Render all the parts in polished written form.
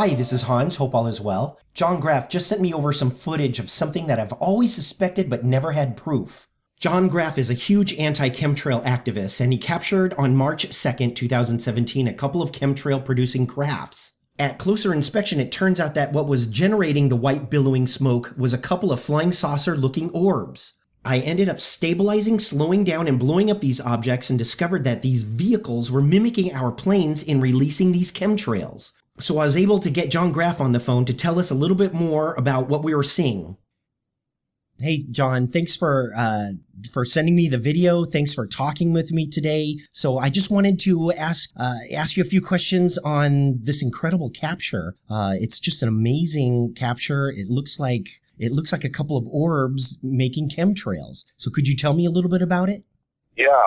Hi, this is Hans. Hope all is well. John Graff just sent me over some footage of something that I've always suspected but never had proof. John Graff is a huge anti-chemtrail activist, and he captured on March 2nd, 2017, a couple of chemtrail-producing crafts. At closer inspection, it turns out that what was generating the white billowing smoke was a couple of flying saucer-looking orbs. I ended up stabilizing, slowing down, and blowing up these objects and discovered that these vehicles were mimicking our planes in releasing these chemtrails. So I was able to get John Graff on the phone to tell us a little bit more about what we were seeing. Hey, John, thanks for sending me the video. Thanks for talking with me today. So I just wanted to ask you a few questions on this incredible capture. It's just an amazing capture. It looks like a couple of orbs making chemtrails. So could you tell me a little bit about it? Yeah,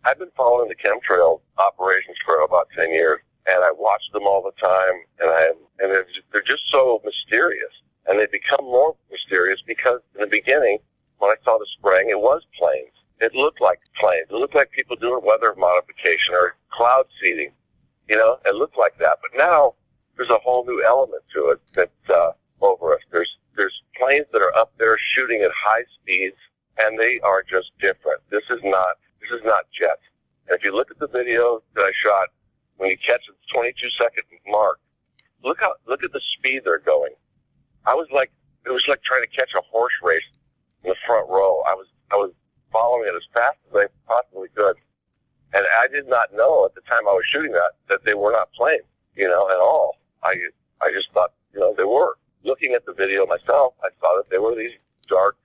I've been following the chemtrail operations for about 10 years, and I watch them all the time, and they're just so mysterious. And they become more mysterious because in the beginning, when I saw the spraying, it was planes. It looked like planes. It looked like people doing weather modification or cloud seeding. You know, it looked like that. But now there's a whole new element to it that's over us. There's planes that are up there shooting at high speeds, and they are just different. This is not jets. And if you look at the video that I shot, when you catch the 22-second mark, look at the speed they're going. It was like trying to catch a horse race in the front row. I was following it as fast as I possibly could. And I did not know at the time I was shooting that they were not planes, at all. I just thought, they were. Looking at the video myself, I saw that they were these dark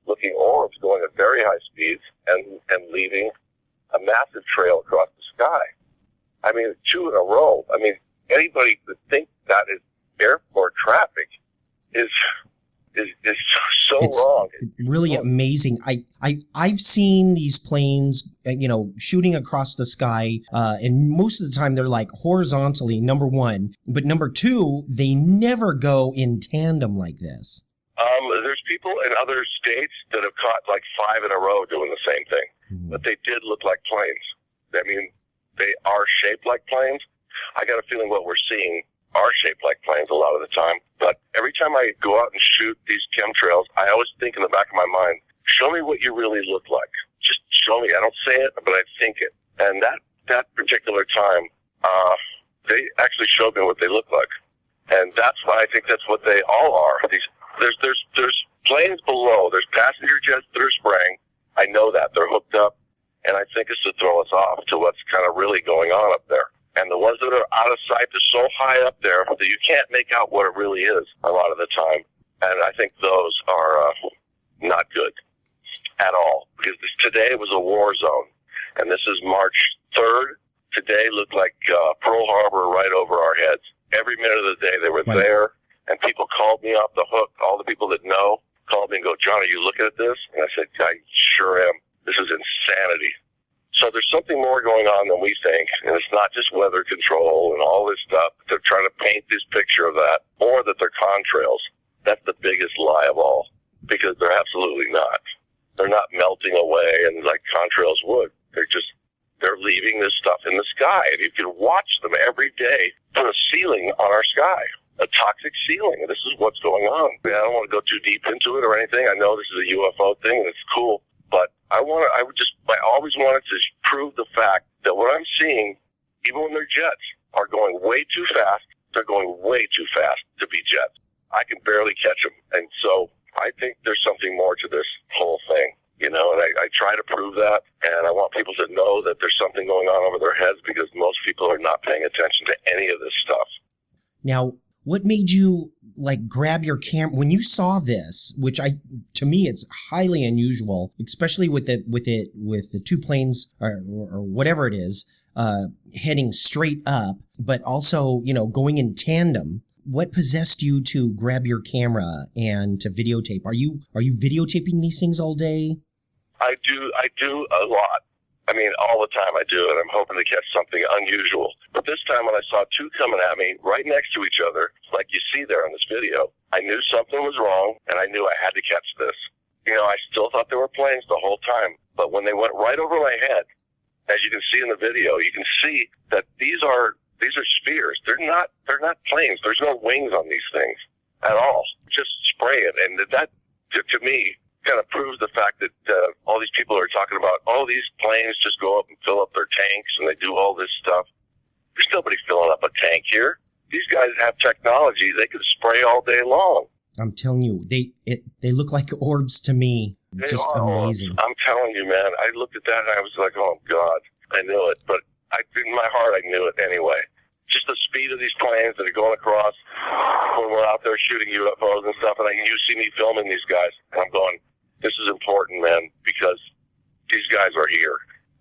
looking orbs going at very high speeds and leaving a massive trail across the sky. I mean, 2 in a row. I mean, anybody could think that is airport traffic is so wrong. It's really amazing. I've seen these planes, shooting across the sky, and most of the time they're like horizontally, number one. But number two, they never go in tandem like this. There's people in other states that have caught like 5 in a row doing the same thing, but they did look like planes. I mean, they are shaped like planes. I got a feeling what we're seeing are shaped like planes a lot of the time. But every time I go out and shoot these chemtrails, I always think in the back of my mind, show me what you really look like. Just show me. I don't say it, but I think it. And that particular time, they actually showed me what they look like. And that's why I think that's what they all are. There's planes below. There's passenger jets that are spraying. I know that. They're hooked up. And I think it's to throw us off to what's kind of really going on up there. And the ones that are out of sight, they're so high up there that you can't make out what it really is a lot of the time. And I think those are not good at all. Because today was a war zone. And this is March 3rd. Today looked like Pearl Harbor right over our heads. Every minute of the day they were there. And people called me off the hook. All the people that know called me and go, John, are you looking at this? And I said, I sure am. This is insanity. So there's something more going on than we think, and it's not just weather control and all this stuff. They're trying to paint this picture of that, or that they're contrails. That's the biggest lie of all, because they're absolutely not. They're not melting away and like contrails would. They're leaving this stuff in the sky, and you can watch them every day put a ceiling on our sky, a toxic ceiling. This is what's going on. I don't want to go too deep into it or anything. I know this is a UFO thing, and it's cool. But I always wanted to prove the fact that what I'm seeing, even when they're jets, are going way too fast. They're going way too fast to be jets. I can barely catch them. And so I think there's something more to this whole thing, and I try to prove that. And I want people to know that there's something going on over their heads because most people are not paying attention to any of this stuff. Now, what made you grab your camera when you saw this? Which to me, it's highly unusual, especially with the 2 planes or whatever it is, heading straight up, but also going in tandem. What possessed you to grab your camera and to videotape? Are you videotaping these things all day? I do a lot. I mean, all the time I do, and I'm hoping to catch something unusual. But this time when I saw 2 coming at me right next to each other, like you see there in this video, I knew something was wrong, and I knew I had to catch this. I still thought they were planes the whole time. But when they went right over my head, as you can see in the video, you can see that these are These are spheres. They're not planes. There's no wings on these things at all. Just spray it. And that, to me, kind of proves the fact that all these people are talking about, oh, these planes just go up and fill up their tanks and they do all this stuff. There's nobody filling up a tank here. These guys have technology. They can spray all day long. I'm telling you, they look like orbs to me. Just amazing. I'm telling you, man. I looked at that and I was like, oh, God, I knew it. But in my heart, I knew it anyway. Just the speed of these planes that are going across when we're out there shooting UFOs and stuff. And you see me filming these guys. And I'm going, this is important, man, because these guys are here.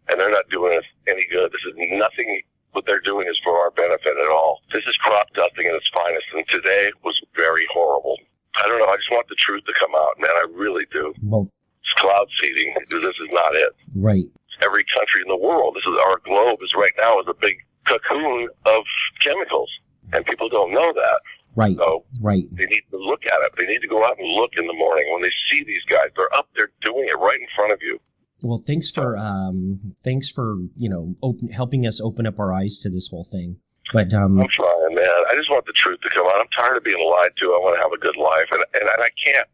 And they're not doing us any good. This is nothing. What they're doing is for our benefit at all. This is crop dusting at its finest. And today was very horrible. I don't know. I just want the truth to come out, man. I really do. Well, it's cloud seeding. This is not it. Right. Every country in the world. This is our globe is right now is a big cocoon of chemicals, and people don't know that. Right. So right. They need to look at it. They need to go out and look in the morning when they see these guys. They're up there doing it right in front of you. Well, thanks for helping us open up our eyes to this whole thing. But I'm trying, man. I just want the truth to come out. I'm tired of being lied to. I want to have a good life, and I can't.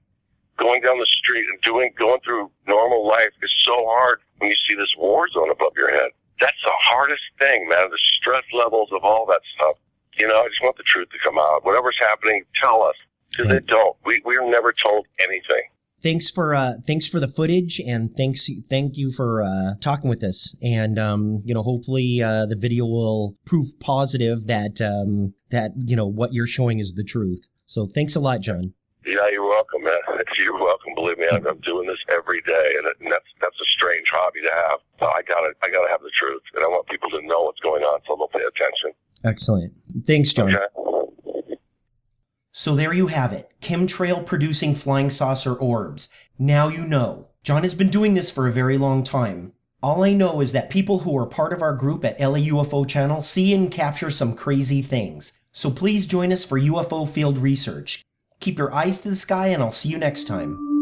Going down the street and going through normal life is so hard when you see this war zone above your head. That's the hardest thing, man. The stress levels of all that stuff. I just want the truth to come out. Whatever's happening, tell us, because they don't. We're never told anything. Thanks for the footage, and thank you for talking with us. And hopefully the video will prove positive that what you're showing is the truth. So thanks a lot, John. Yeah, you're welcome, man. You're welcome. Believe me, I'm doing this every day, and that's a strange hobby to have. So I gotta have the truth, and I want people to know what's going on, so they'll pay attention. Excellent. Thanks, John. Okay. So there you have it. Chemtrail producing flying saucer orbs. Now you know. John has been doing this for a very long time. All I know is that people who are part of our group at LA UFO Channel see and capture some crazy things. So please join us for UFO field research. Keep your eyes to the sky, and I'll see you next time.